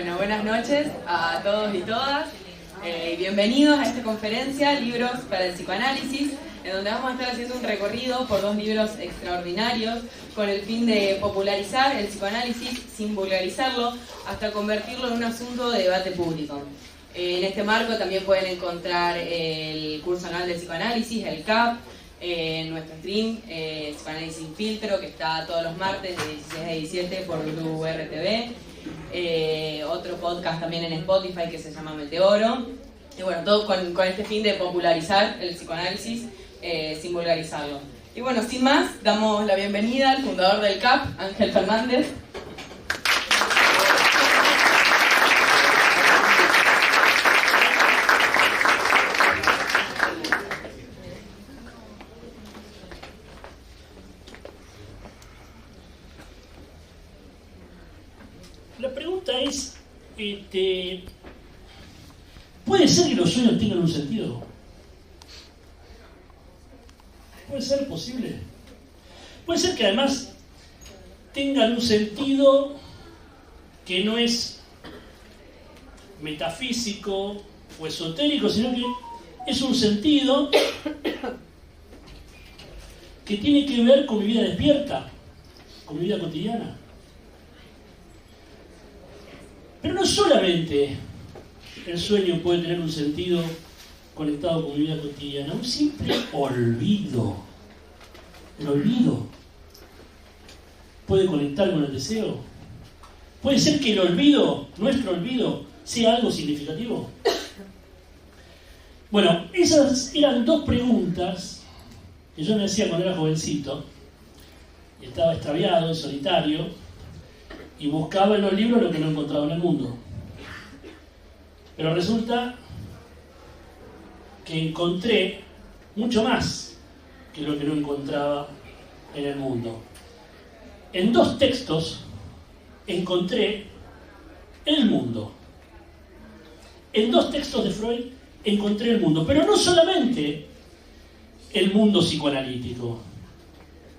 Bueno, buenas noches a todos y todas y bienvenidos a esta conferencia Libros para el Psicoanálisis, en donde vamos a estar haciendo un recorrido por dos libros extraordinarios con el fin de popularizar el psicoanálisis sin vulgarizarlo hasta convertirlo en un asunto de debate público. En este marco también pueden encontrar el curso anual de psicoanálisis, el CAP, en nuestro stream, Psicoanálisis sin filtro, que está todos los martes de 16 a 17 por Blue RTV. Otro podcast también en Spotify que se llama Meteoro. Y bueno, todo con este fin de popularizar el psicoanálisis sin vulgarizarlo. Y bueno, sin más, damos la bienvenida al fundador del CAP, Ángel Fernández. La pregunta es, ¿puede ser que los sueños tengan un sentido? ¿Puede ser posible? Puede ser que además tengan un sentido que no es metafísico o esotérico, sino que es un sentido que tiene que ver con mi vida despierta, con mi vida cotidiana. Pero no solamente el sueño puede tener un sentido conectado con mi vida cotidiana, un simple olvido. El olvido puede conectar con el deseo. Puede ser que el olvido, nuestro olvido, sea algo significativo. Bueno, esas eran dos preguntas que yo me hacía cuando era jovencito. Estaba extraviado, solitario, y buscaba en los libros lo que no encontraba en el mundo. Pero resulta que encontré mucho más que lo que no encontraba en el mundo. En dos textos encontré el mundo. En dos textos de Freud encontré el mundo, pero no solamente el mundo psicoanalítico,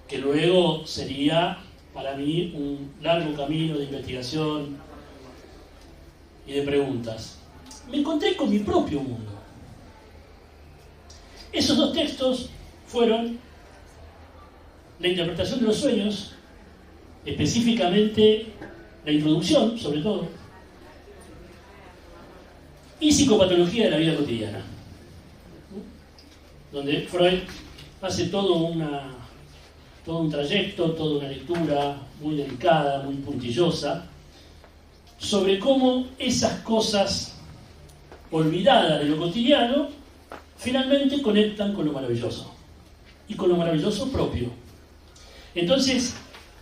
que luego sería para mí un largo camino de investigación y de preguntas. Me encontré con mi propio mundo. Esos dos textos fueron la interpretación de los sueños, específicamente la introducción, sobre todo, y psicopatología de la vida cotidiana, donde Freud hace todo un trayecto, toda una lectura muy delicada, muy puntillosa, sobre cómo esas cosas olvidadas de lo cotidiano finalmente conectan con lo maravilloso, y con lo maravilloso propio. Entonces,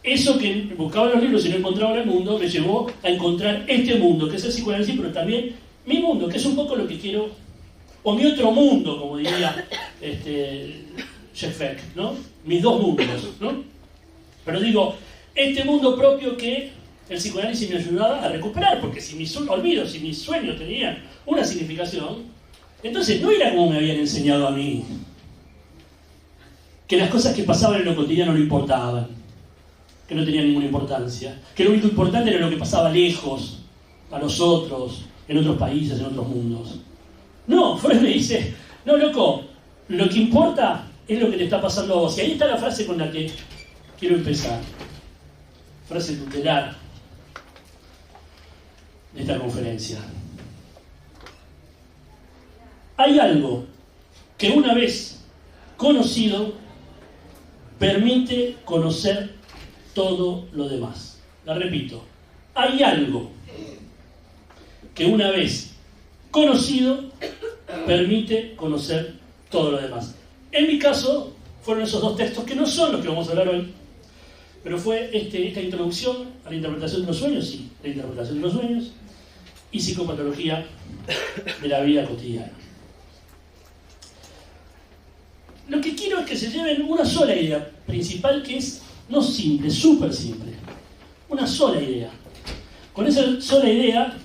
eso que buscaba en los libros y no encontraba en el mundo, me llevó a encontrar este mundo, que es el psicoanálisis, pero también mi mundo, que es un poco lo que quiero, o mi otro mundo, como diría Shefek, ¿no? Mis dos mundos, ¿no? Pero digo, este mundo propio que el psicoanálisis me ayudaba a recuperar, porque si mis olvidos, si mis sueños tenían una significación, entonces no era como me habían enseñado a mí, que las cosas que pasaban en lo cotidiano no importaban, que no tenían ninguna importancia, que lo único importante era lo que pasaba lejos, a los otros, en otros países, en otros mundos. No, Freud me dice, no, loco, lo que importa es lo que te está pasando a vos. Y ahí está la frase con la que quiero empezar. Frase tutelar de esta conferencia. Hay algo que una vez conocido permite conocer todo lo demás. La repito. Hay algo que una vez conocido permite conocer todo lo demás. En mi caso, fueron esos dos textos que no son los que vamos a hablar hoy, pero fue esta introducción a la interpretación de los sueños, sí, la interpretación de los sueños, y psicopatología de la vida cotidiana. Lo que quiero es que se lleven una sola idea principal, que es no simple, súper simple. Una sola idea. Con esa sola idea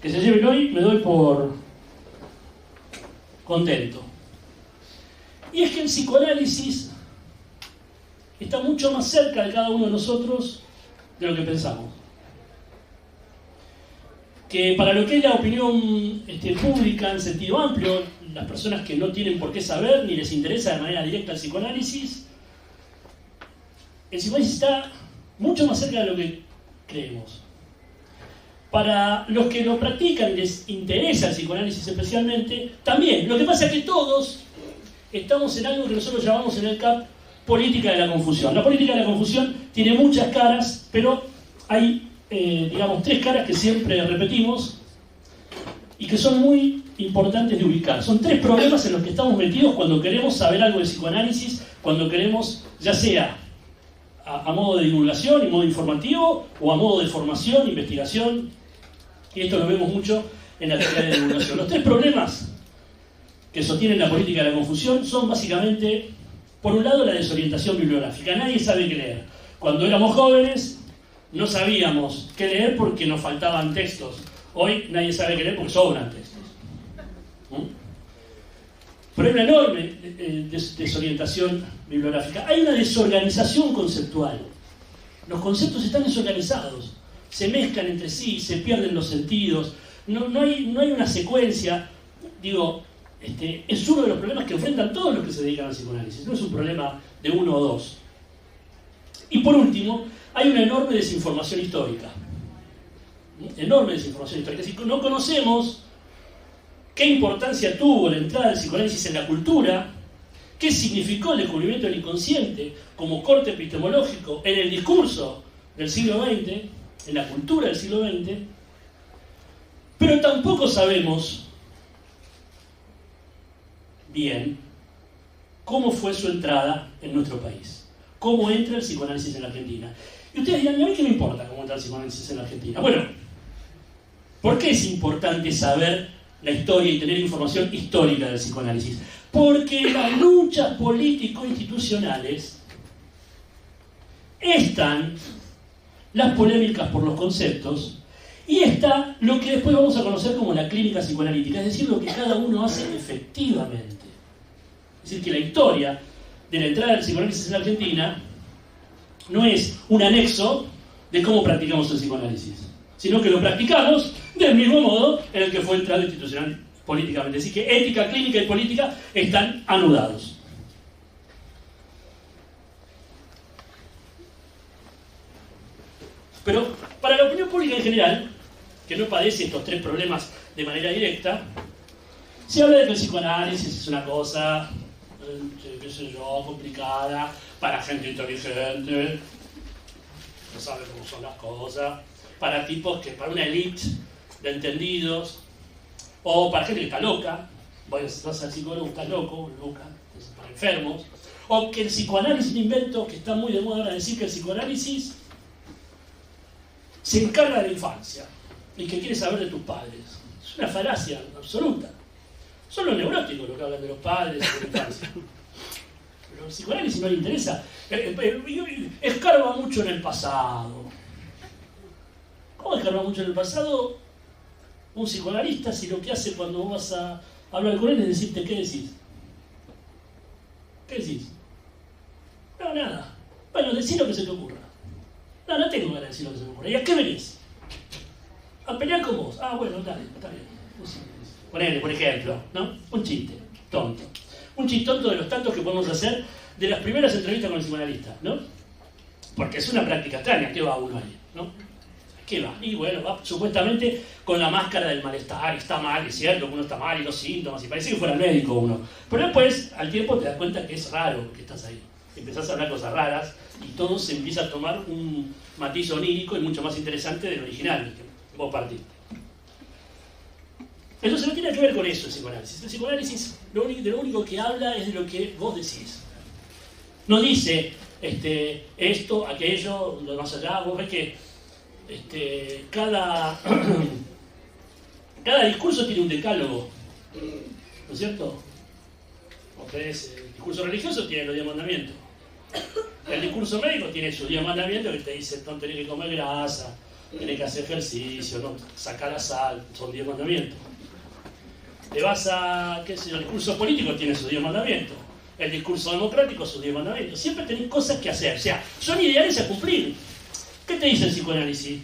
que se lleven hoy, me doy por contento. Y es que el psicoanálisis está mucho más cerca de cada uno de nosotros de lo que pensamos. que para lo que es la opinión pública en sentido amplio, las personas que no tienen por qué saber ni les interesa de manera directa el psicoanálisis está mucho más cerca de lo que creemos. Para los que lo practican y les interesa el psicoanálisis especialmente, también. Lo que pasa es que todos estamos en algo que nosotros llamamos en el CAP política de la confusión. La política de la confusión tiene muchas caras, pero hay, digamos, 3 caras que siempre repetimos y que son muy importantes de ubicar. Son 3 problemas en los que estamos metidos cuando queremos saber algo de psicoanálisis, cuando queremos, ya sea a modo de divulgación y modo informativo, o a modo de formación, investigación, y esto lo vemos mucho en la teoría de divulgación. Los 3 problemas que sostienen la política de la confusión son básicamente, por un lado, la desorientación bibliográfica. Nadie sabe qué leer. Cuando éramos jóvenes no sabíamos qué leer porque nos faltaban textos. Hoy nadie sabe qué leer porque sobran textos. Pero hay una enorme desorientación bibliográfica. Hay una desorganización conceptual. Los conceptos están desorganizados. Se mezclan entre sí, se pierden los sentidos. No hay una secuencia. Digo, es uno de los problemas que enfrentan todos los que se dedican al psicoanálisis. No es un problema de uno o dos. Y por último, hay una enorme desinformación histórica. Enorme desinformación histórica. Si no conocemos qué importancia tuvo la entrada del psicoanálisis en la cultura, qué significó el descubrimiento del inconsciente como corte epistemológico en el discurso del siglo XX, en la cultura del siglo XX, pero tampoco sabemos bien cómo fue su entrada en nuestro país, cómo entra el psicoanálisis en la Argentina. Y ustedes dirán, ¿y a mí qué me importa cómo entra el psicoanálisis en la Argentina? Bueno, ¿por qué es importante saber la historia y tener información histórica del psicoanálisis? Porque las luchas político-institucionales están las polémicas por los conceptos y está lo que después vamos a conocer como la clínica psicoanalítica, es decir, lo que cada uno hace efectivamente. Es decir, que la historia de la entrada del psicoanálisis en la Argentina no es un anexo de cómo practicamos el psicoanálisis, sino que lo practicamos del mismo modo en el que fue entrado institucional políticamente. Así que ética, clínica y política están anudados. Pero para la opinión pública en general, que no padece estos 3 problemas de manera directa, se habla de que el psicoanálisis es una cosa, qué sé yo, complicada, para gente inteligente, no sabe cómo son las cosas, para tipos que, para una élite de entendidos, o para gente que está loca, vas al psicólogo, está loco, loca, para enfermos, o que el psicoanálisis, un invento que está muy de moda ahora decir que el psicoanálisis se encarga de la infancia y que quiere saber de tus padres. Es una falacia absoluta. Son los neuróticos los que hablan de los padres y de la infancia. Pero el psicoanálisis no le interesa. Escarba mucho en el pasado. ¿Cómo escarba mucho en el pasado un psicoanalista si lo que hace cuando vos vas a hablar con él es decirte qué decís? ¿Qué decís? No, nada. Bueno, decí lo que se te ocurra. No tengo ganas de decir lo que se me ocurra. ¿Y a qué venís? A pelear con vos. Ah, bueno, dale, está bien. Ponele, por ejemplo, ¿no? Un chiste tonto. Un chiste tonto de los tantos que podemos hacer de las primeras entrevistas con el psicoanalista, ¿no? Porque es una práctica extraña. ¿Qué va uno ahí, no? ¿Qué va? Y bueno, va supuestamente con la máscara del malestar. Está mal, es cierto que uno está mal y los síntomas, y parece que fuera médico uno. Pero después, al tiempo, te das cuenta que es raro que estás ahí. Empezás a hablar cosas raras y todo se empieza a tomar un matiz onírico y mucho más interesante del original que vos partiste. Entonces no tiene que ver con eso el psicoanálisis. El psicoanálisis de lo único que habla es de lo que vos decís. No dice esto, aquello, lo más allá. Vos ves que cada discurso tiene un decálogo, ¿no es cierto? Ustedes, el discurso religioso tiene los 10 mandamientos. El discurso médico tiene sus 10 mandamientos que te dicen no tenés que comer grasa, tenés que hacer ejercicio, no sacar la sal, son 10 mandamientos. Te vas a, qué sé yo, el discurso político tiene sus 10 mandamientos. El discurso democrático sus 10 mandamientos. Siempre tenés cosas que hacer, o sea, son ideales a cumplir. ¿Qué te dice el psicoanálisis?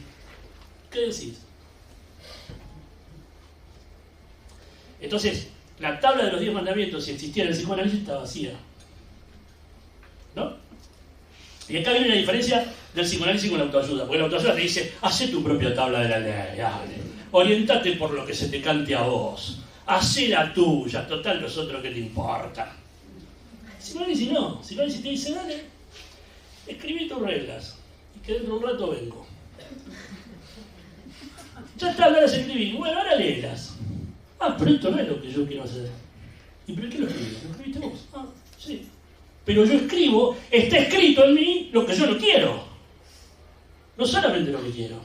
¿Qué decís? Entonces, la tabla de los 10 mandamientos, si existiera el psicoanálisis, está vacía. ¿No? Y acá viene la diferencia del psicoanálisis con la autoayuda. Porque la autoayuda te dice, hacé tu propia tabla de la ley, dale. Orientate por lo que se te cante a vos. Hacé la tuya, total, nosotros qué te importa. El psicoanálisis no. El psicoanálisis te dice, dale, escribí tus reglas. Y que dentro de un rato vengo. Ya está, ahora las escribí. Bueno, ahora léelas. Ah, pero esto no es lo que yo quiero hacer. ¿Y por qué lo escribí? ¿Lo escribiste vos? Ah, sí. Pero yo escribo, está escrito en mí lo que yo no quiero. No solamente lo que quiero.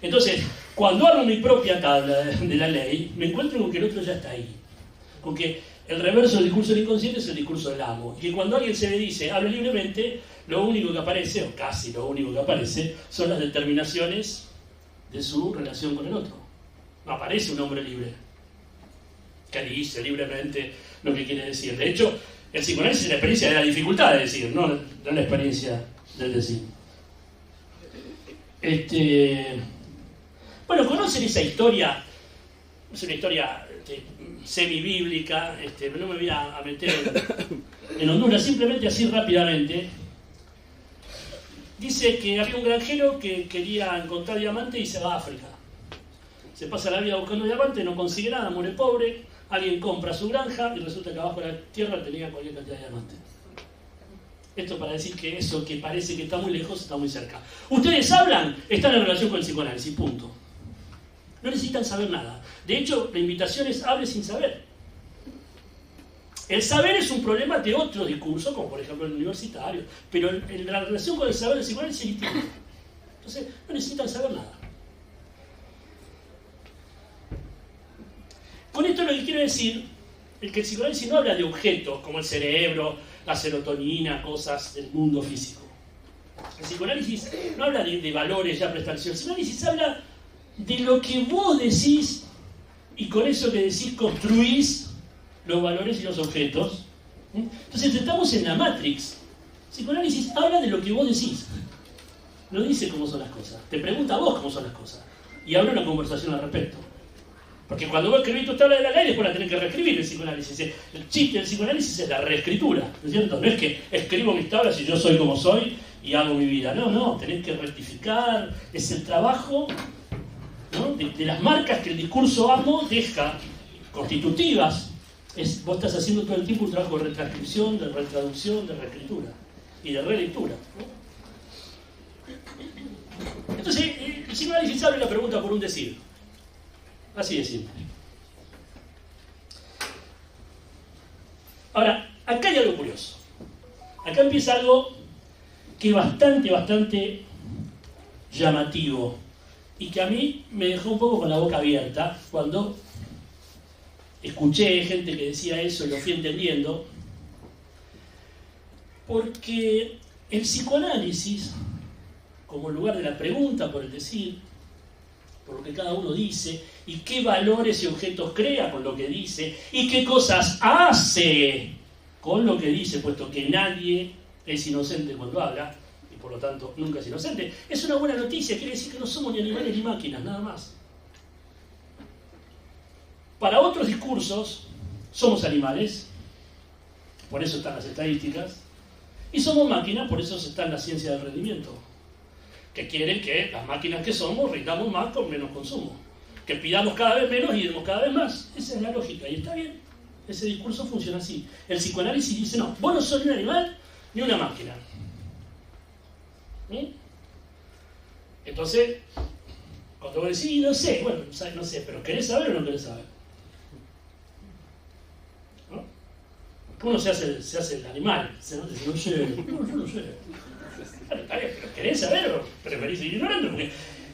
Entonces, cuando armo mi propia tabla de la ley, me encuentro con que el otro ya está ahí. Con que el reverso del discurso del inconsciente es el discurso del amo. Y que cuando alguien se me dice, habla libremente, lo único que aparece, o casi lo único que aparece, son las determinaciones de su relación con el otro. No aparece un hombre libre, que dice libremente lo que quiere decir. De hecho, el psicoanálisis es la experiencia de la dificultad de decir, no la experiencia del decir. Bueno, ¿conocen esa historia? Es una historia semibíblica, no me voy a meter en Honduras, simplemente así rápidamente. Dice que había un granjero que quería encontrar diamante y se va a África. Se pasa la vida buscando diamante, no consigue nada, muere pobre, alguien compra su granja y resulta que abajo de la tierra tenía cualquier cantidad de diamantes. Esto para decir que eso que parece que está muy lejos está muy cerca. Ustedes hablan, están en relación con el psicoanálisis, punto. No necesitan saber nada. De hecho, la invitación es hable sin saber. El saber es un problema de otro discurso, como por ejemplo el universitario, pero la relación con el saber del psicoanálisis es distinta. Entonces, no necesitan saber nada. Con esto lo que quiero decir es que el psicoanálisis no habla de objetos como el cerebro, la serotonina, cosas del mundo físico. El psicoanálisis no habla de valores ya preestablecidos. El psicoanálisis habla de lo que vos decís y con eso que decís construís los valores y los objetos. Entonces estamos en la Matrix. El psicoanálisis habla de lo que vos decís. No dice cómo son las cosas. Te pregunta a vos cómo son las cosas. Y abre una conversación al respecto. Porque cuando vos escribís tu tabla de la ley, después la tenés que reescribir el psicoanálisis. El chiste del psicoanálisis es la reescritura, ¿no es cierto? No es que escribo mis tablas y yo soy como soy y hago mi vida. No, tenés que rectificar. Es el trabajo, ¿no? de las marcas que el discurso amo deja constitutivas. Vos estás haciendo todo el tiempo un trabajo de retranscripción, de retraducción, de reescritura y de relectura, ¿no? Entonces, el psicoanálisis abre la pregunta por un decir. Así de simple. Ahora, acá hay algo curioso. Acá empieza algo que es bastante llamativo y que a mí me dejó un poco con la boca abierta cuando escuché gente que decía eso y lo fui entendiendo. Porque el psicoanálisis, como lugar de la pregunta por el decir, por lo que cada uno dice, y qué valores y objetos crea con lo que dice, y qué cosas hace con lo que dice, puesto que nadie es inocente cuando habla, y por lo tanto nunca es inocente, es una buena noticia, quiere decir que no somos ni animales ni máquinas, nada más. Para otros discursos, somos animales, por eso están las estadísticas, y somos máquinas, por eso está en la ciencia del rendimiento, que quieren que las máquinas que somos rindamos más con menos consumo, que pidamos cada vez menos y demos cada vez más. Esa es la lógica, y está bien, ese discurso funciona así. El psicoanálisis dice, no, vos no sos ni un animal ni una máquina. ¿Sí? Entonces, cuando vos decís, no sé, bueno, no sé, pero ¿querés saber o no querés saber? ¿No? Uno se hace el animal, ¿no? Dice, no sé, no, yo no sé. Claro, está bien, pero ¿querés saber o preferís seguir ignorando? Porque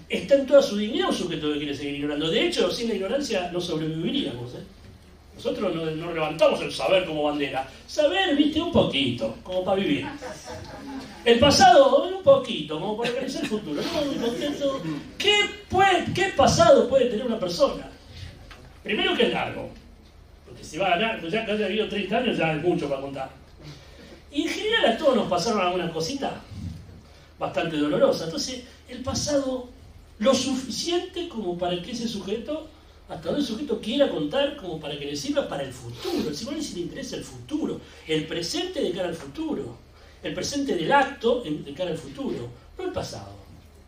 está en toda su dignidad un sujeto que quiere seguir ignorando. De hecho, sin la ignorancia no sobreviviríamos, ¿eh? Nosotros no levantamos el saber como bandera. Saber, viste, un poquito, como para vivir. El pasado, un poquito, como para organizar el futuro. No, muy contento. ¿Qué pasado puede tener una persona? Primero que es largo. Porque si va a ganar, pues ya que haya vivido 30 años, ya hay mucho para contar. Y en general a todos nos pasaron algunas cositas bastante dolorosas. Entonces, el pasado lo suficiente como para que ese sujeto, hasta donde el sujeto quiera contar, como para que le sirva para el futuro. El psicoanálisis le interesa el futuro, el presente de cara al futuro, el presente del acto de cara al futuro, no el pasado.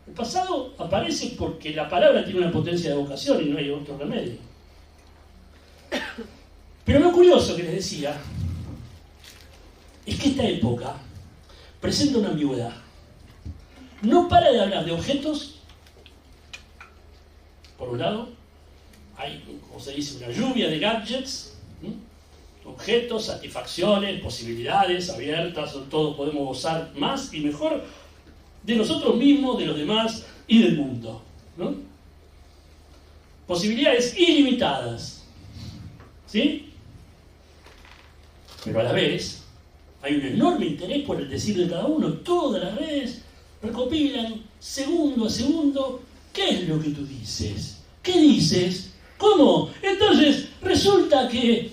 El pasado aparece porque la palabra tiene una potencia de evocación y no hay otro remedio. Pero lo curioso que les decía es que esta época presenta una ambigüedad. No para de hablar de objetos, por un lado, hay, como se dice, una lluvia de gadgets, objetos, satisfacciones, posibilidades abiertas, todos podemos gozar más y mejor de nosotros mismos, de los demás y del mundo, ¿no? Posibilidades ilimitadas, ¿sí? Pero a la vez hay un enorme interés por el decir de cada uno. Todas las redes recopilan segundo a segundo qué es lo que tú dices, qué dices, cómo. Entonces resulta que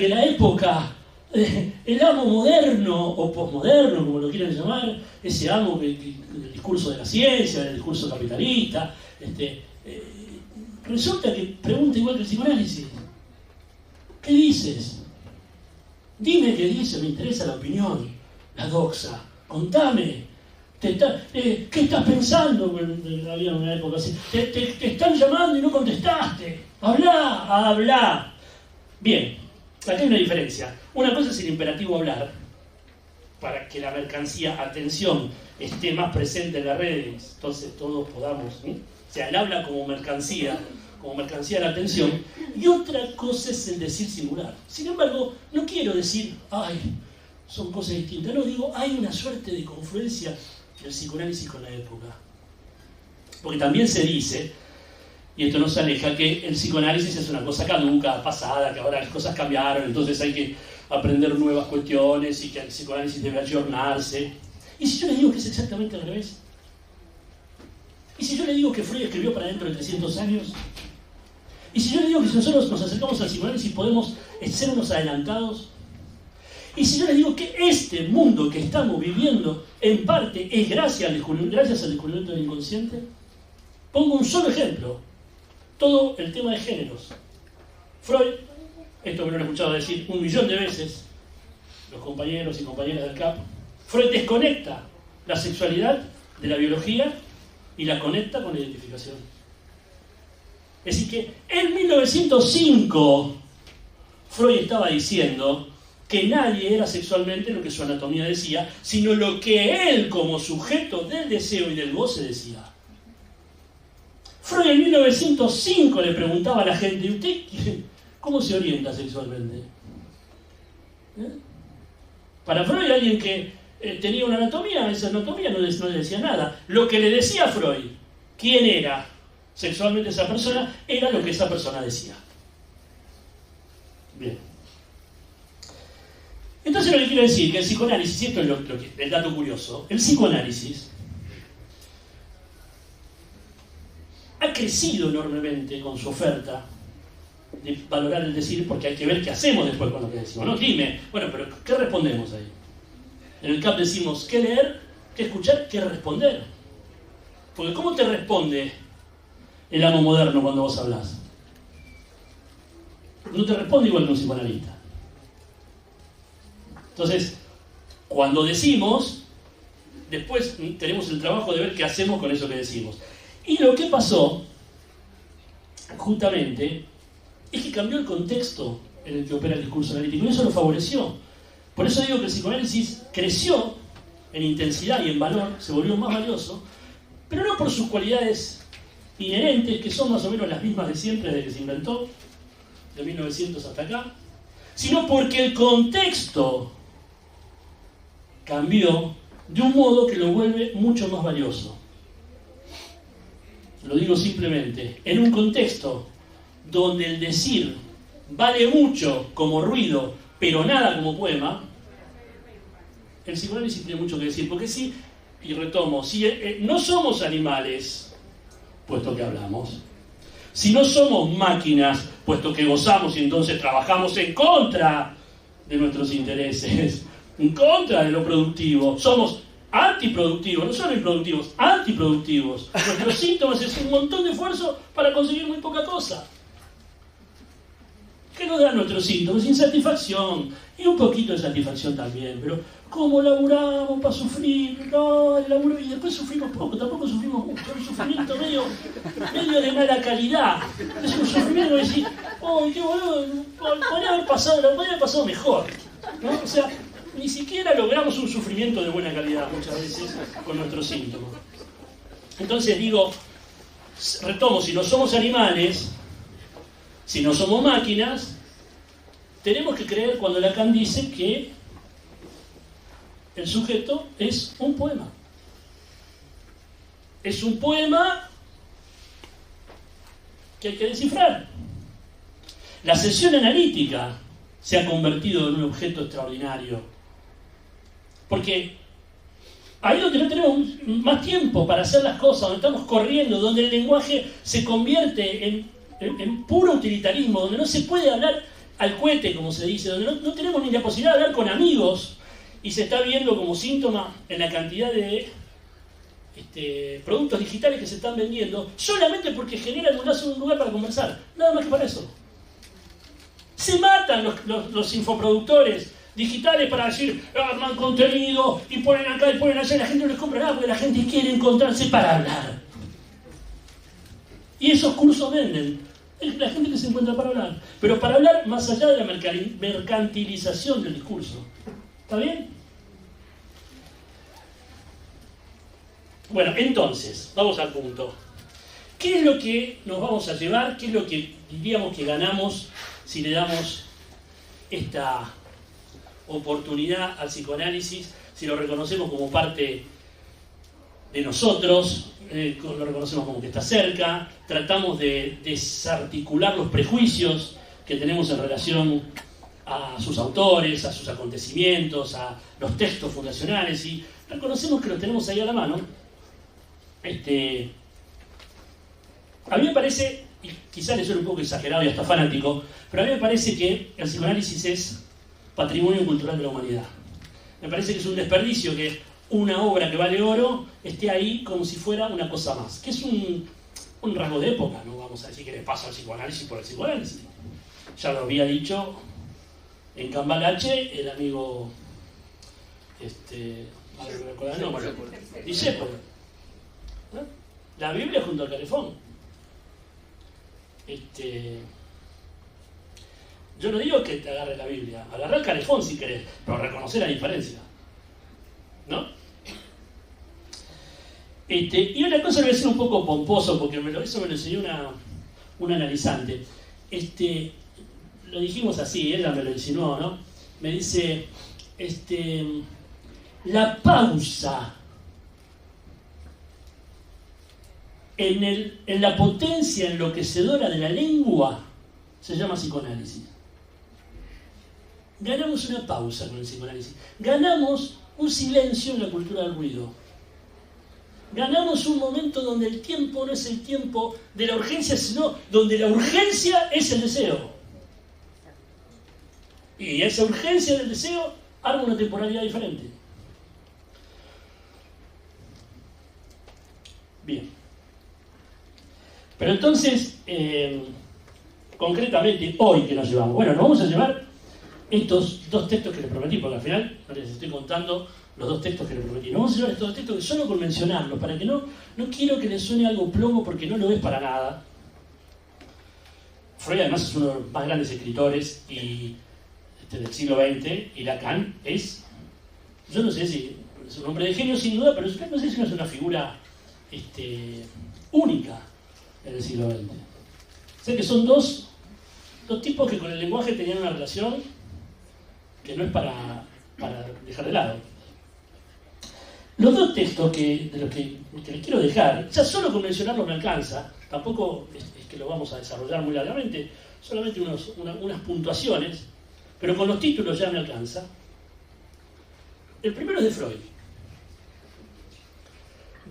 la época, el amo moderno o posmoderno, como lo quieran llamar, ese amo del discurso de la ciencia, del discurso capitalista, resulta que pregunta igual que el psicoanálisis. ¿Qué dices? Dime qué dices, me interesa la opinión, la doxa, contame. ¿Qué estás pensando? Había una época así. Te están llamando y no contestaste. Habla. Bien, aquí hay una diferencia. Una cosa es el imperativo hablar, para que la mercancía, atención, esté más presente en las redes, entonces todos podamos, ¿sí? O sea, el habla como mercancía de la atención, y otra cosa es el decir singular. Sin embargo, no quiero decir, son cosas distintas, no, digo, hay una suerte de confluencia del psicoanálisis con la época. Porque también se dice, y esto no se aleja, que el psicoanálisis es una cosa caduca, pasada, que ahora las cosas cambiaron, entonces hay que aprender nuevas cuestiones y que el psicoanálisis debe ayornarse. ¿Y si yo les digo que es exactamente al revés? ¿Y si yo les digo que Freud escribió para dentro de 300 años? ¿Y si yo les digo que si nosotros nos acercamos al psicoanálisis podemos ser unos adelantados? ¿Y si yo les digo que este mundo que estamos viviendo en parte es gracias al descubrimiento del inconsciente? Pongo un solo ejemplo. Todo el tema de géneros. Freud, esto me lo han escuchado decir 1.000.000 de veces los compañeros y compañeras del CAP, Freud desconecta la sexualidad de la biología y la conecta con la identificación. Es decir que en 1905 Freud estaba diciendo que nadie era sexualmente lo que su anatomía decía, sino lo que él como sujeto del deseo y del goce decía. Freud en 1905 le preguntaba a la gente, ¿usted cómo se orienta sexualmente? Para Freud, alguien que tenía una anatomía, esa anatomía no le decía nada. Lo que le decía a Freud, quién era sexualmente esa persona, era lo que esa persona decía. Bien. Entonces lo que quiero decir, que el psicoanálisis, y esto es el dato curioso, el psicoanálisis ha crecido enormemente con su oferta de valorar el decir, porque hay que ver qué hacemos después con lo que decimos. No, dime, bueno, pero ¿qué respondemos ahí? En el CAP decimos qué leer, qué escuchar, qué responder. Porque ¿cómo te responde el amo moderno cuando vos hablás? No te responde igual que un psicoanalista. Entonces, cuando decimos, después tenemos el trabajo de ver qué hacemos con eso que decimos. Y lo que pasó, justamente, es que cambió el contexto en el que opera el discurso analítico y eso lo favoreció. Por eso digo que el psicoanálisis creció en intensidad y en valor, se volvió más valioso, pero no por sus cualidades inherentes, que son más o menos las mismas de siempre desde que se inventó, de 1900 hasta acá, sino porque el contexto cambió de un modo que lo vuelve mucho más valioso. Lo digo simplemente, en un contexto donde el decir vale mucho como ruido, pero nada como poema, el psicoanálisis tiene mucho que decir, porque sí, y retomo, si no somos animales, puesto que hablamos, si no somos máquinas, puesto que gozamos y entonces trabajamos en contra de nuestros intereses, en contra de lo productivo, somos antiproductivos, no solo improductivos, antiproductivos. Nuestros síntomas es un montón de esfuerzo para conseguir muy poca cosa. ¿Qué nos dan nuestros síntomas? Insatisfacción, y un poquito de satisfacción también, pero ¿cómo laburamos para sufrir? No, el laburo, y después sufrimos poco, tampoco sufrimos mucho, un sufrimiento medio de mala calidad. Es un sufrimiento de decir, oh, qué boludo, podría haber pasado mejor, ¿no? O sea, ni siquiera logramos un sufrimiento de buena calidad muchas veces con nuestros síntomas. Entonces digo, retomo, si no somos animales, si no somos máquinas, tenemos que creer cuando Lacan dice que el sujeto es un poema. Es un poema que hay que descifrar. La sesión analítica se ha convertido en un objeto extraordinario. Porque ahí donde no tenemos más tiempo para hacer las cosas, donde estamos corriendo, donde el lenguaje se convierte en puro utilitarismo, donde no se puede hablar al cohete, como se dice, donde no tenemos ni la posibilidad de hablar con amigos, y se está viendo como síntoma en la cantidad de productos digitales que se están vendiendo, solamente porque generan un lugar para conversar, nada más que para eso. Se matan los infoproductores digitales para decir, arman contenido y ponen acá y ponen allá, y la gente no les compra nada porque la gente quiere encontrarse para hablar. Y esos cursos venden. Es la gente que se encuentra para hablar. Pero para hablar más allá de la mercantilización del discurso. ¿Está bien? Bueno, entonces, vamos al punto. ¿Qué es lo que nos vamos a llevar? ¿Qué es lo que diríamos que ganamos si le damos esta oportunidad al psicoanálisis? Si lo reconocemos como parte de nosotros, lo reconocemos como que está cerca, tratamos de desarticular los prejuicios que tenemos en relación a sus autores, a sus acontecimientos, a los textos fundacionales, y reconocemos que los tenemos ahí a la mano. A mí me parece, y quizás le suene un poco exagerado y hasta fanático, pero a mí me parece que el psicoanálisis es patrimonio cultural de la humanidad. Me parece que es un desperdicio que una obra que vale oro esté ahí como si fuera una cosa más, que es un rasgo de época. No vamos a decir que le pasa al psicoanálisis por el psicoanálisis. Ya lo había dicho en Cambalache el amigo Discépolo. La Biblia junto al calefón. Yo no digo que te agarre la Biblia, agarra el calefón si querés, pero reconocer la diferencia, ¿no? Y una cosa le voy a decir un poco pomposo, porque eso me lo enseñó una analizante. Lo dijimos así, ella me lo insinuó, ¿no? Me dice, la pausa en la potencia enloquecedora de la lengua se llama psicoanálisis. Ganamos una pausa con el psicoanálisis. Ganamos un silencio en la cultura del ruido. Ganamos un momento donde el tiempo no es el tiempo de la urgencia, sino donde la urgencia es el deseo. Y esa urgencia del deseo arma una temporalidad diferente. Bien. Pero entonces, concretamente, hoy que nos llevamos. Bueno, nos vamos a llevar estos dos textos que les prometí, porque al final no les estoy contando los dos textos que les prometí. Nos vamos a llevar estos dos textos que solo con mencionarlos, para que no quiero que les suene algo plomo, porque no lo es para nada. Freud además es uno de los más grandes escritores del siglo XX, y Lacan es, yo no sé si es un hombre de genio sin duda, pero no sé si no es una figura única en el siglo XX. O sea que son dos tipos que con el lenguaje tenían una relación que no es para dejar de lado. Los dos textos de los que les quiero dejar, ya solo con mencionarlos me alcanza, tampoco es que lo vamos a desarrollar muy largamente, solamente unas puntuaciones, pero con los títulos ya me alcanza. El primero es de Freud.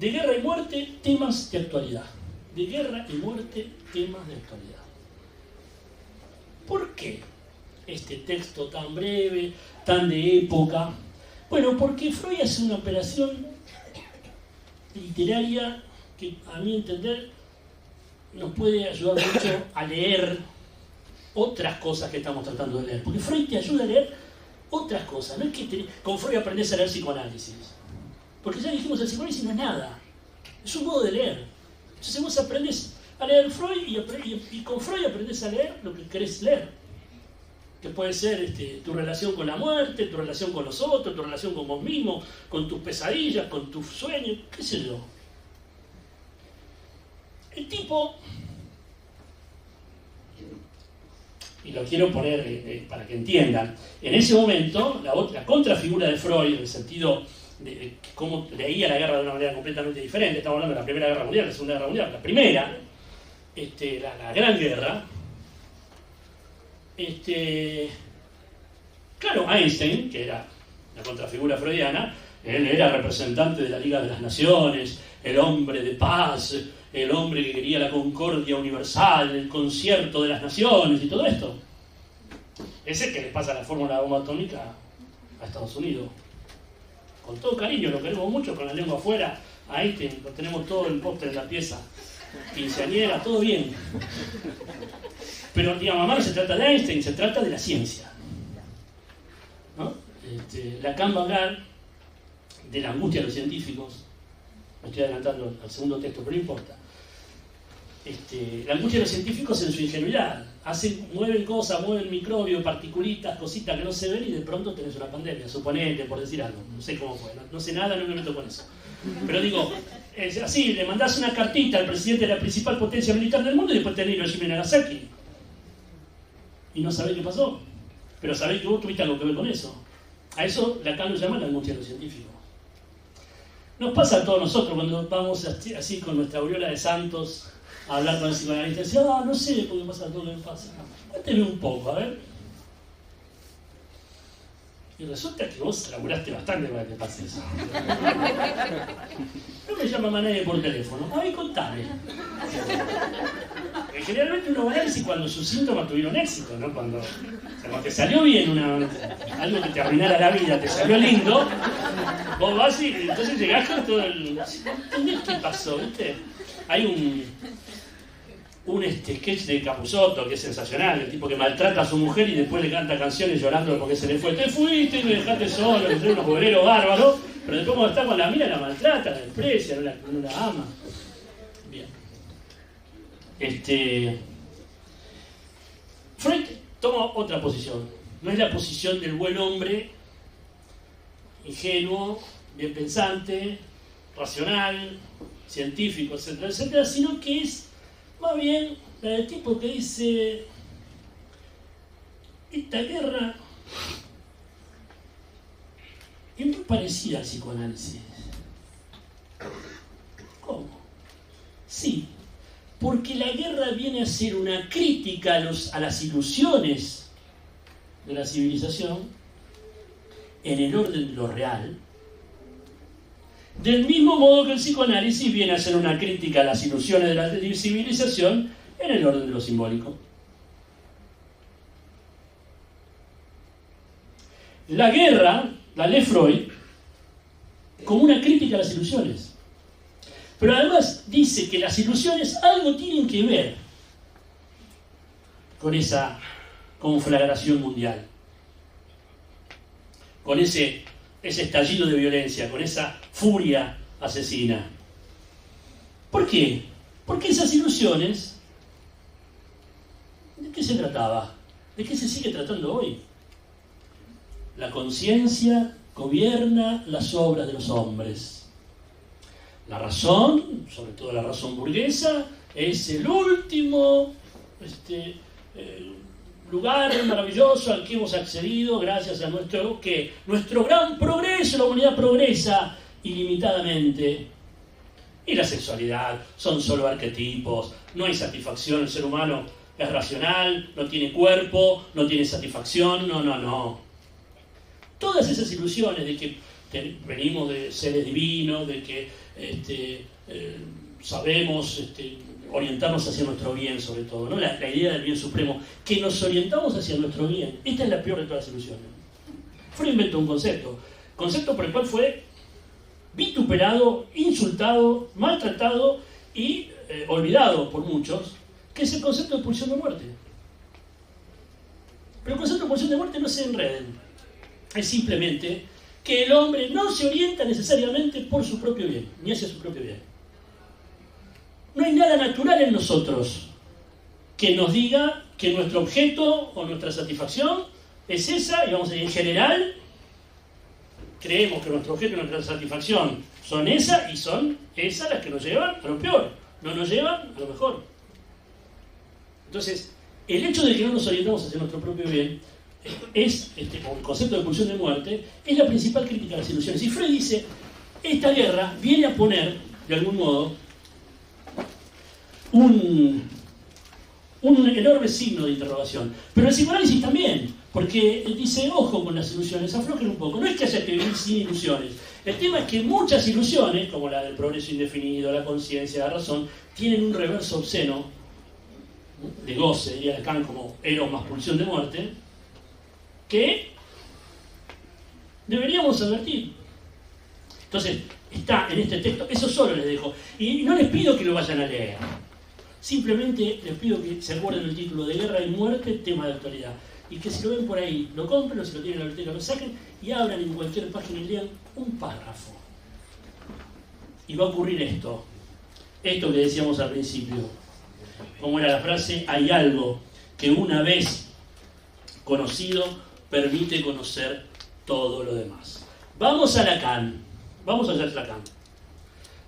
De guerra y muerte, temas de actualidad. De guerra y muerte, temas de actualidad. ¿Por qué este texto tan breve, tan de época? Bueno, porque Freud hace una operación literaria que, a mi entender, nos puede ayudar mucho a leer otras cosas que estamos tratando de leer. Porque Freud te ayuda a leer otras cosas. No es que con Freud aprendes a leer psicoanálisis. Porque ya dijimos, el psicoanálisis no es nada. Es un modo de leer. Entonces vos aprendes a leer Freud y con Freud aprendes a leer lo que querés leer. Que puede ser tu relación con la muerte, tu relación con los otros, tu relación con vos mismo, con tus pesadillas, con tus sueños, qué sé yo. El tipo, y lo quiero poner para que entiendan, en ese momento la contrafigura de Freud, en el sentido de cómo leía la guerra de una manera completamente diferente, estamos hablando de la Primera Guerra Mundial, la Segunda Guerra Mundial, la primera, la Gran Guerra. Claro, Einstein, que era la contrafigura freudiana, él era representante de la Liga de las Naciones, el hombre de paz, el hombre que quería la concordia universal, el concierto de las naciones y todo esto. Es el que le pasa la fórmula de bomba atómica a Estados Unidos. Con todo cariño, lo queremos mucho, con la lengua afuera, a Einstein, lo tenemos todo el póster de la pieza, quinceañera, todo bien. Pero, digamos, mamá, no se trata de Einstein, se trata de la ciencia, ¿no? Lacan va a hablar de la angustia de los científicos. Me estoy adelantando al segundo texto, pero no importa. La angustia de los científicos en su ingenuidad. Mueven cosas, mueven microbios, particulitas, cositas que no se ven y de pronto tenés una pandemia, suponete, por decir algo. No sé cómo fue, no sé nada, no me meto con eso. Pero digo, es así, le mandás una cartita al presidente de la principal potencia militar del mundo y después tenés Hiroshima y Nagasaki. Y no sabés qué pasó. Pero sabés que vos tuviste algo que ver con eso. A eso Lacan lo llama la angustia de los científicos. Nos pasa a todos nosotros cuando vamos así con nuestra aureola de santos a hablar con el psicoanalista y decir, no sé por qué pasa todo lo que pasa. Cuénteme un poco, a ver. Y resulta que vos laburaste bastante para que pase eso. No me llama más nadie por teléfono. A ver, contame. Generalmente uno va a análisis cuando sus síntomas tuvieron éxito, ¿no? Cuando te salió bien algo que te arruinara la vida, te salió lindo, vos vas y entonces llegás con todo el... ¿Entendés qué pasó, viste? Hay un sketch de Capusotto que es sensacional, el tipo que maltrata a su mujer y después le canta canciones llorando porque se le fue. Te fuiste y me dejaste solo, entre unos obreros bárbaros, pero después cuando está con la mina la maltrata, la desprecia, no la ama. Bien. Freud toma otra posición. No es la posición del buen hombre, ingenuo, bien pensante, racional, científico, etcétera, etcétera, sino que es más bien la del tipo que dice: esta guerra es muy parecida al psicoanálisis. ¿Cómo? Sí, porque la guerra viene a ser una crítica a las ilusiones de la civilización en el orden de lo real, del mismo modo que el psicoanálisis viene a ser una crítica a las ilusiones de la civilización en el orden de lo simbólico. La guerra la lee Freud como una crítica a las ilusiones. Pero además dice que las ilusiones algo tienen que ver con esa conflagración mundial, con ese estallido de violencia, con esa furia asesina. ¿Por qué? Porque esas ilusiones, ¿de qué se trataba? ¿De qué se sigue tratando hoy? La conciencia gobierna las obras de los hombres. La razón, sobre todo la razón burguesa, es el último lugar maravilloso al que hemos accedido gracias a nuestro gran progreso. La humanidad progresa ilimitadamente. Y la sexualidad son solo arquetipos, no hay satisfacción, el ser humano es racional, no tiene cuerpo, no tiene satisfacción, no. Todas esas ilusiones de que venimos de seres divinos, de que sabemos orientarnos hacia nuestro bien, sobre todo, ¿no? La idea del bien supremo, que nos orientamos hacia nuestro bien. Esta es la peor de todas las ilusiones. Freud inventó un concepto por el cual fue vituperado, insultado, maltratado y olvidado por muchos, que es el concepto de pulsión de muerte. Pero el concepto de pulsión de muerte no se enreden. Es simplemente que el hombre no se orienta necesariamente por su propio bien, ni hacia su propio bien. No hay nada natural en nosotros que nos diga que nuestro objeto o nuestra satisfacción es esa, y vamos a decir, en general, creemos que nuestro objeto y nuestra satisfacción son esa, y son esas las que nos llevan a lo peor, no nos llevan a lo mejor. Entonces, el hecho de que no nos orientamos hacia nuestro propio bien es, con el concepto de pulsión de muerte, es la principal crítica a las ilusiones. Y Freud dice, esta guerra viene a poner, de algún modo, un enorme signo de interrogación. Pero el psicoanálisis también, porque dice, ojo con las ilusiones, aflojen un poco. No es que haya que vivir sin ilusiones. El tema es que muchas ilusiones, como la del progreso indefinido, la conciencia, la razón, tienen un reverso obsceno, de goce, diría Lacan, como eros más pulsión de muerte, que deberíamos advertir. Entonces, está en este texto, eso solo les dejo. Y no les pido que lo vayan a leer. Simplemente les pido que se acuerden el título de Guerra y Muerte, tema de actualidad. Y que si lo ven por ahí, lo compren, o si lo tienen en la biblioteca, lo saquen y abran en cualquier página y lean un párrafo. Y va a ocurrir esto que decíamos al principio. Como era la frase, hay algo que una vez conocido permite conocer todo lo demás. Vamos a Lacan. Vamos a Lacan.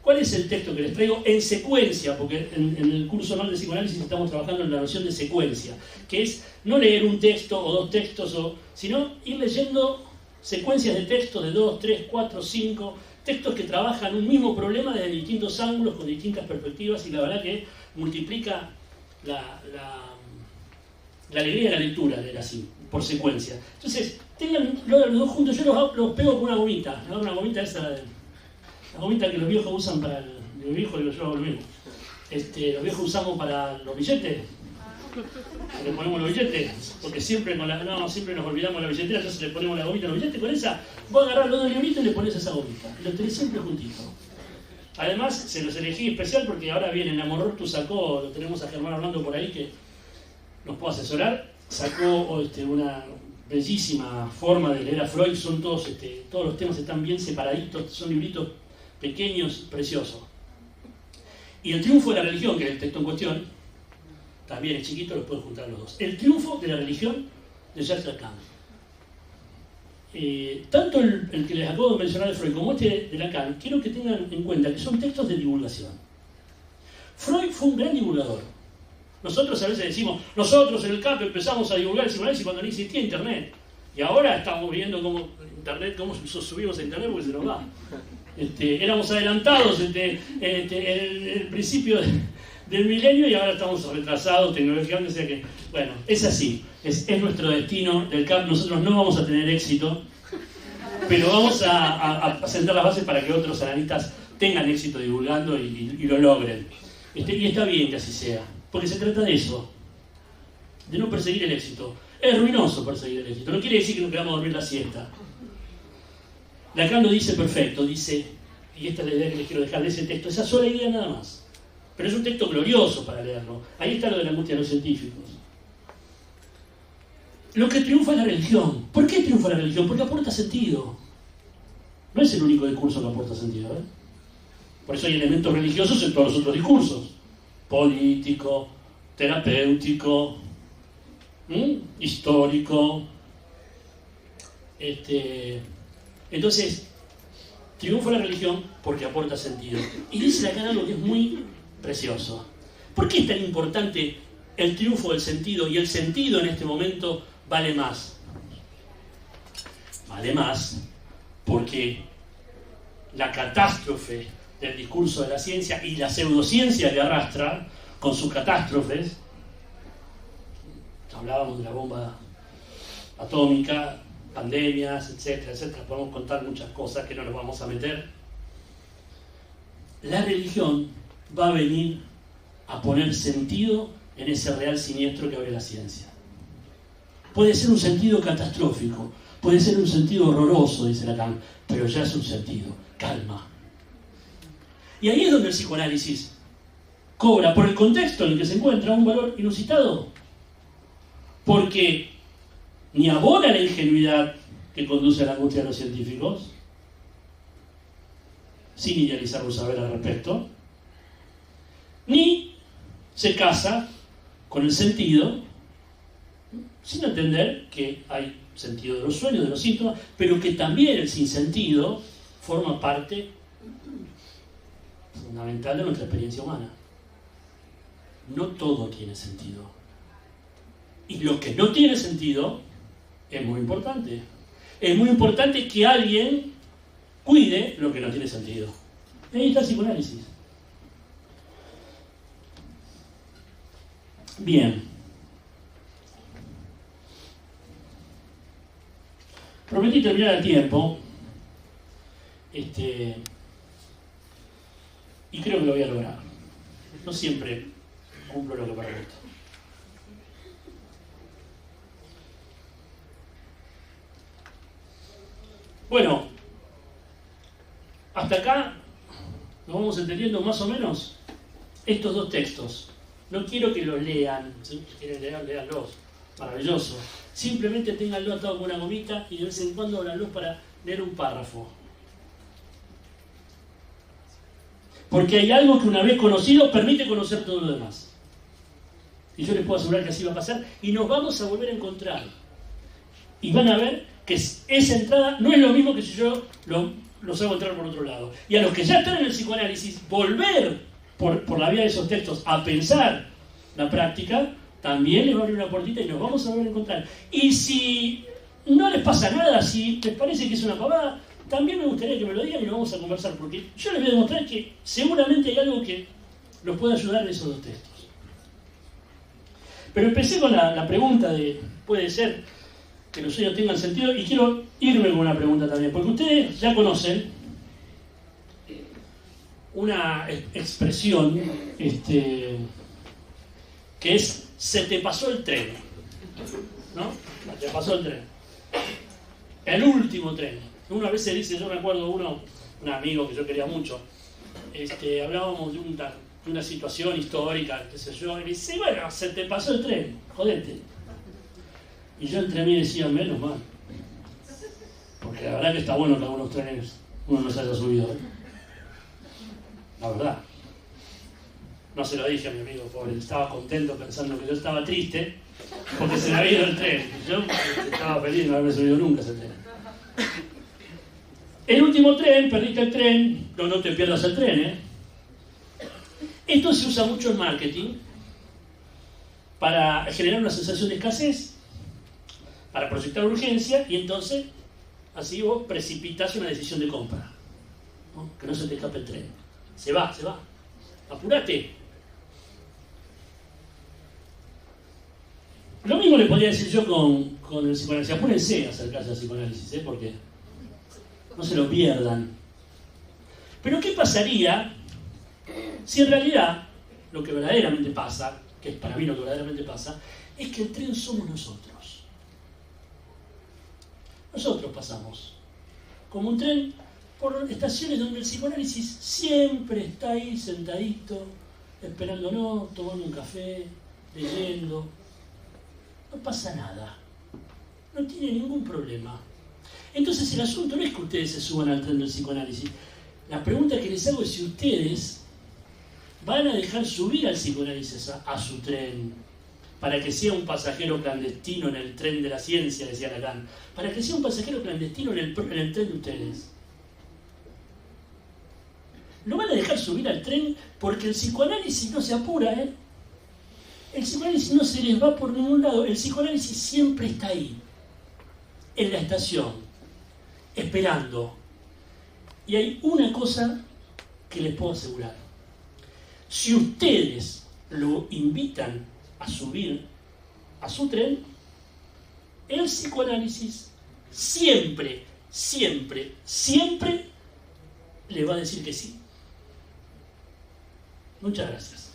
¿Cuál es el texto que les traigo en secuencia? Porque en el curso anual de psicoanálisis estamos trabajando en la noción de secuencia, que es no leer un texto o dos textos, sino ir leyendo secuencias de textos de 2, 3, 4, 5 textos que trabajan un mismo problema desde distintos ángulos, con distintas perspectivas, y la verdad que multiplica la alegría de la lectura, leer así, por secuencia. Entonces, tengan los dos juntos, yo los pego con una gomita, ¿no? Una gomita esa, la gomita que los viejos usan para los viejos, digo yo hago lo mismo. Los viejos usamos para los billetes. Le ponemos los billetes, porque siempre siempre nos olvidamos la billetera, entonces le ponemos la gomita a los billetes. Con esa, vos agarrás los dos libritos y le pones esa gomita. Los tenés siempre juntitos. Además, se los elegí especial porque ahora viene Namorortu, sacó, lo tenemos a Germán Orlando por ahí que nos puede asesorar, sacó una bellísima forma de leer a Freud, son todos los temas están bien separaditos, son libritos pequeños, preciosos. Y el triunfo de la religión, que es el texto en cuestión, también es chiquito, los pueden juntar los dos. El triunfo de la religión de Jacques Lacan. Tanto el que les acabo de mencionar de Freud como este de Lacan, quiero que tengan en cuenta que son textos de divulgación. Freud fue un gran divulgador. Nosotros a veces decimos, nosotros en el CAP empezamos a divulgar el psicoanálisis cuando no existía Internet. Y ahora estamos viendo cómo subimos a Internet porque se nos va. Éramos adelantados el principio del milenio y ahora estamos retrasados tecnológicamente, o sea que, bueno, es así, es nuestro destino del CAP. Nosotros no vamos a tener éxito, pero vamos a sentar las bases para que otros analistas tengan éxito divulgando y lo logren. Y está bien que así sea, porque se trata de eso, de no perseguir el éxito. Es ruinoso perseguir el éxito, no quiere decir que nos quedamos a dormir la siesta. Lacan lo dice perfecto, dice, y esta es la idea que les quiero dejar de ese texto, esa sola idea nada más. Pero es un texto glorioso para leerlo. Ahí está lo de la angustia de los científicos. Lo que triunfa es la religión. ¿Por qué triunfa la religión? Porque aporta sentido. No es el único discurso que aporta sentido, ¿eh? Por eso hay elementos religiosos en todos los otros discursos. Político, terapéutico, histórico. Entonces, triunfa la religión porque aporta sentido. Y dice Lacan algo que es muy precioso. ¿Por qué es tan importante el triunfo del sentido? Y el sentido en este momento vale más. Vale más porque la catástrofe del discurso de la ciencia y la pseudociencia que arrastra con sus catástrofes, hablábamos de la bomba atómica, pandemias, etcétera, etcétera, podemos contar muchas cosas que no nos vamos a meter. La religión va a venir a poner sentido en ese real siniestro que abre la ciencia. Puede ser un sentido catastrófico, puede ser un sentido horroroso, dice Lacan, pero ya es un sentido. Calma, Y ahí es donde el psicoanálisis cobra, por el contexto en el que se encuentra, un valor inusitado. Porque ni abona la ingenuidad que conduce a la angustia de los científicos, sin idealizar un saber al respecto, ni se casa con el sentido, sin entender que hay sentido de los sueños, de los síntomas, pero que también el sinsentido forma parte fundamental de nuestra experiencia humana. No todo tiene sentido. Y lo que no tiene sentido es muy importante. Es muy importante que alguien cuide lo que no tiene sentido. Y ahí está el psicoanálisis. Bien. Prometí terminar a tiempo. Y creo que lo voy a lograr. No siempre cumplo lo que prometo. Bueno, hasta acá nos vamos entendiendo más o menos estos dos textos. No quiero que los lean, si quieren leer, léanlos, maravilloso. Simplemente ténganlo atado con una gomita y de vez en cuando abranlos para leer un párrafo. Porque hay algo que una vez conocido permite conocer todo lo demás. Y yo les puedo asegurar que así va a pasar y nos vamos a volver a encontrar. Y van a ver que esa entrada no es lo mismo que si yo los hago entrar por otro lado. Y a los que ya están en el psicoanálisis, volver por la vía de esos textos a pensar la práctica, también les va a abrir una puertita y nos vamos a volver a encontrar. Y si no les pasa nada, si les parece que es una pavada, también me gustaría que me lo digan y lo vamos a conversar, porque yo les voy a demostrar que seguramente hay algo que los puede ayudar en esos dos textos. Pero empecé con la pregunta de, ¿puede ser que los sueños tengan sentido? Y quiero irme con una pregunta también, porque ustedes ya conocen una expresión que es se te pasó el tren, ¿no? Se te pasó el tren. El último tren. Una vez se dice, yo me acuerdo un amigo que yo quería mucho, hablábamos de una situación histórica, qué sé yo, y dice, bueno, se te pasó el tren, jodete. Y yo entre mí decía, menos mal. Porque la verdad que está bueno que algunos trenes uno no se haya subido, ¿eh? La verdad. No se lo dije a mi amigo, pobre, estaba contento pensando que yo estaba triste porque se me había ido el tren. Yo estaba feliz de no haberme subido nunca ese tren. El último tren, perdiste el tren, no te pierdas el tren, ¿eh? Esto se usa mucho en marketing para generar una sensación de escasez, para proyectar urgencia, y entonces así vos precipitas una decisión de compra, ¿no? Que no se te escape el tren. Se va, apúrate. Lo mismo le podría decir yo con el psicoanálisis. Apúrense a acercarse al psicoanálisis, porque no se lo pierdan. Pero ¿qué pasaría si en realidad lo que verdaderamente pasa, que es para mí lo que verdaderamente pasa, es que el tren somos nosotros? Nosotros pasamos como un tren por estaciones donde el psicoanálisis siempre está ahí sentadito, esperándonos, tomando un café, leyendo. No pasa nada. No tiene ningún problema. Entonces el asunto no es que ustedes se suban al tren del psicoanálisis. La pregunta que les hago es si ustedes van a dejar subir al psicoanálisis a su tren, para que sea un pasajero clandestino en el tren de la ciencia, decía Lacan, para que sea un pasajero clandestino en el tren de ustedes. Lo van a dejar subir al tren porque el psicoanálisis no se apura, ¿eh? El psicoanálisis no se les va por ningún lado. El psicoanálisis siempre está ahí, en la estación, esperando. Y hay una cosa que les puedo asegurar. Si ustedes lo invitan a subir a su tren, el psicoanálisis siempre le va a decir que sí. Muchas gracias.